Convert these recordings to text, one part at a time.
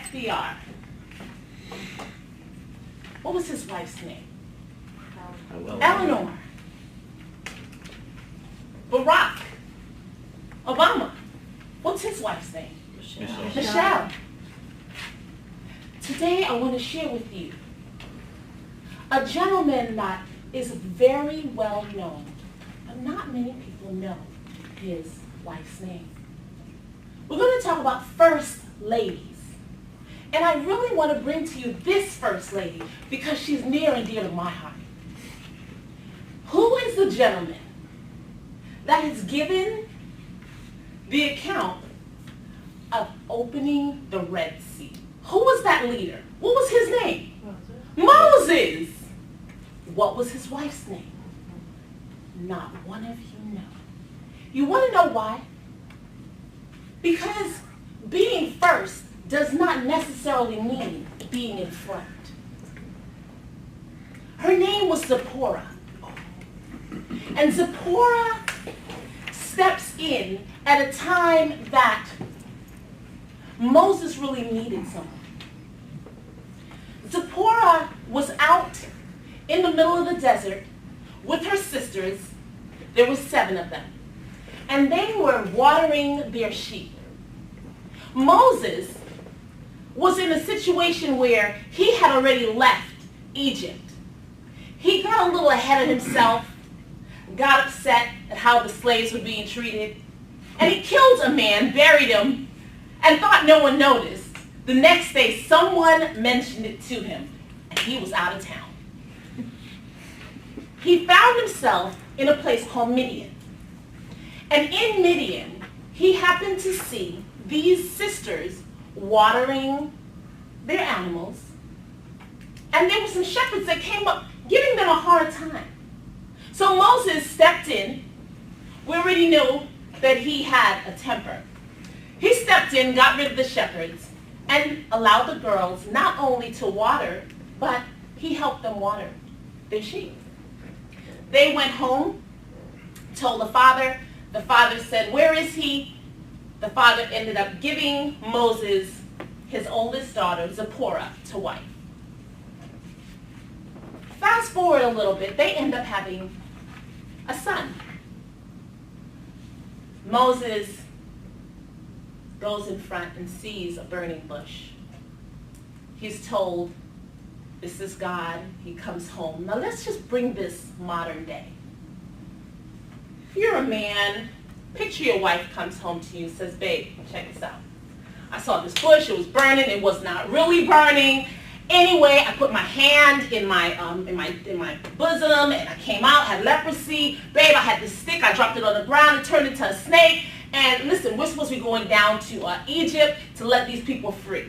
FDR. What was his wife's name? Eleanor. Barack Obama. What's his wife's name? Michelle. Today I want to share with you a gentleman that is very well known, but not many people know his wife's name. We're going to talk about first ladies. And I really want to bring to you this first lady because she's near and dear to my heart. Who is the gentleman that has given the account of opening the Red Sea? Who was that leader? What was his name? Moses. What was his wife's name? Not one of you know. You want to know why? Because being first does not necessarily mean being in front. Her name was Zipporah. And Zipporah steps in at a time that Moses really needed someone. Zipporah was out in the middle of the desert with her sisters. There were 7 of them. And they were watering their sheep. Moses was in a situation where he had already left Egypt. He got a little ahead of himself, got upset at how the slaves were being treated, and he killed a man, buried him, and thought no one noticed. The next day, someone mentioned it to him, and he was out of town. He found himself in a place called Midian. And in Midian, he happened to see these sisters watering their animals. And there were some shepherds that came up giving them a hard time. So Moses stepped in. We already knew that he had a temper. He stepped in, got rid of the shepherds, and allowed the girls not only to water, but he helped them water their sheep. They went home, told the father. The father said, "Where is he?" The father ended up giving Moses his oldest daughter, Zipporah, to wife. Fast forward a little bit, they end up having a son. Moses goes in front and sees a burning bush. He's told, this is God. He comes home. Now let's just bring this modern day. If you're a man, picture your wife comes home to you and says, "Babe, check this out. I saw this bush. It was burning. It was not really burning. Anyway, I put my hand in my bosom, and I came out, had leprosy. Babe, I had this stick. I dropped it on the ground. It turned into a snake. And listen, we're supposed to be going down to Egypt to let these people free.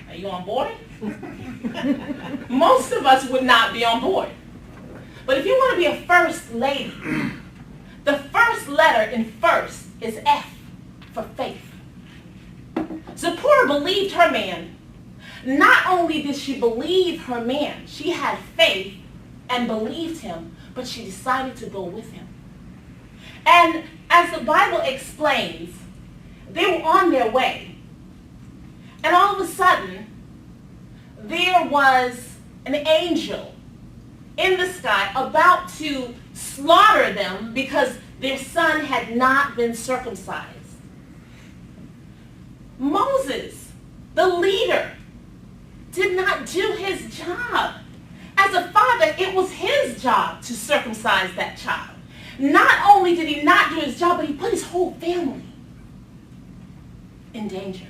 Are you on board?" Most of us would not be on board. But if you want to be a first lady, the first letter in first is F for faith. Zipporah believed her man. Not only did she believe her man, she had faith and believed him, but she decided to go with him. And as the Bible explains, they were on their way. And all of a sudden, there was an angel in the sky about to slaughter them because their son had not been circumcised. Moses, the leader, did not do his job. As a father, it was his job to circumcise that child. Not only did he not do his job, but he put his whole family in danger.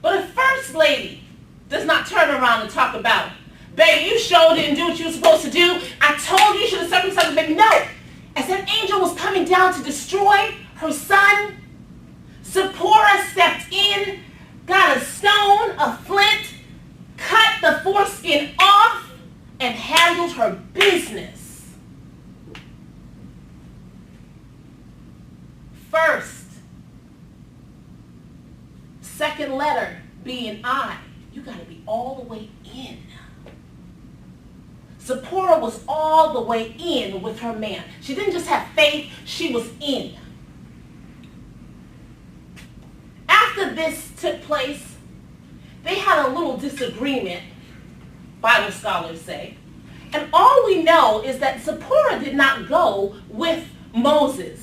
But a first lady does not turn around and talk about, "Baby, you sure didn't do what you were supposed to do. I told you you should have circumcised." Baby, no. As that angel was coming down to destroy her son, Zipporah stepped in, got a stone, a flint, cut the foreskin off, and handled her business. First, second letter being I, you got to be all the way in. Zipporah was all the way in with her man. She didn't just have faith, she was in. After after this took place, they had a little disagreement, Bible scholars say. And all we know is that Zipporah did not go with Moses.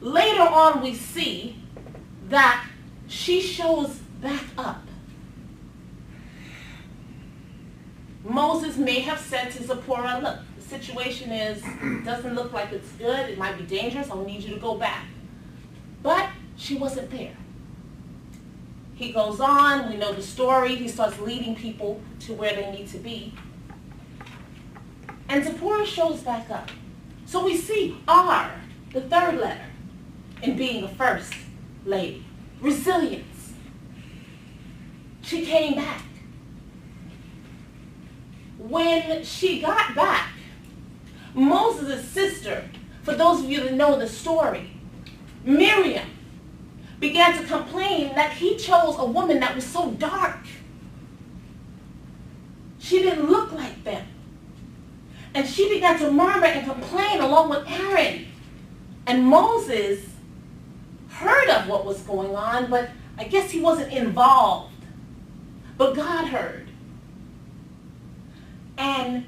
Later on we see that she shows back up. Moses may have said to Zipporah, look, the situation doesn't look like it's good. It might be dangerous. I need you to go back. But she wasn't there. He goes on. We know the story. He starts leading people to where they need to be. And Zipporah shows back up. So we see R, the third letter, in being the first lady. Resilience. She came back. When she got back, Moses' sister, for those of you that know the story, Miriam, began to complain that he chose a woman that was so dark. She didn't look like them. And she began to murmur and complain along with Aaron. And Moses heard of what was going on, but I guess he wasn't involved. But God heard. And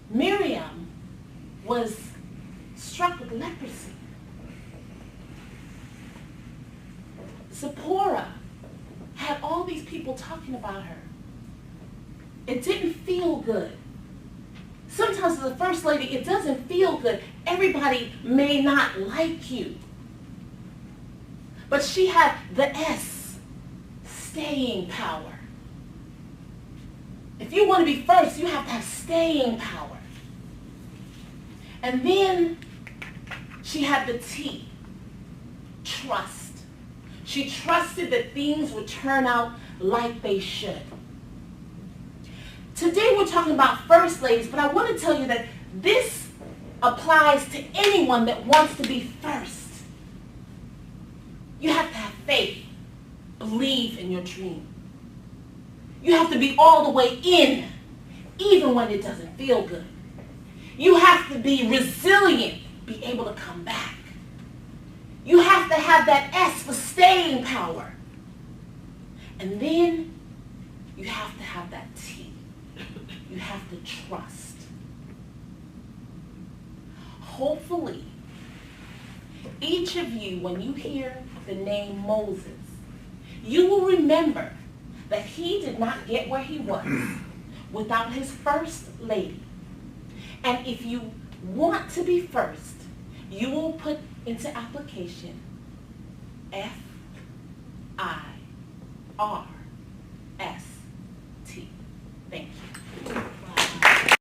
Miriam was struck with leprosy. Zipporah had all these people talking about her. It didn't feel good. Sometimes as a first lady, it doesn't feel good. Everybody may not like you. But she had the S, staying power. If you want to be first, you have to have staying power. And then she had the T, trust. She trusted that things would turn out like they should. Today we're talking about first ladies, but I want to tell you that this applies to anyone that wants to be first. You have to have faith, believe in your dream. You have to be all the way in, even when it doesn't feel good. You have to be resilient, be able to come back. You have to have that S for staying power. And then you have to have that T. You have to trust. Hopefully, each of you, when you hear the name Moses, you will remember that he did not get where he was without his first lady. And if you want to be first, you will put into application F-I-R-S-T. Thank you.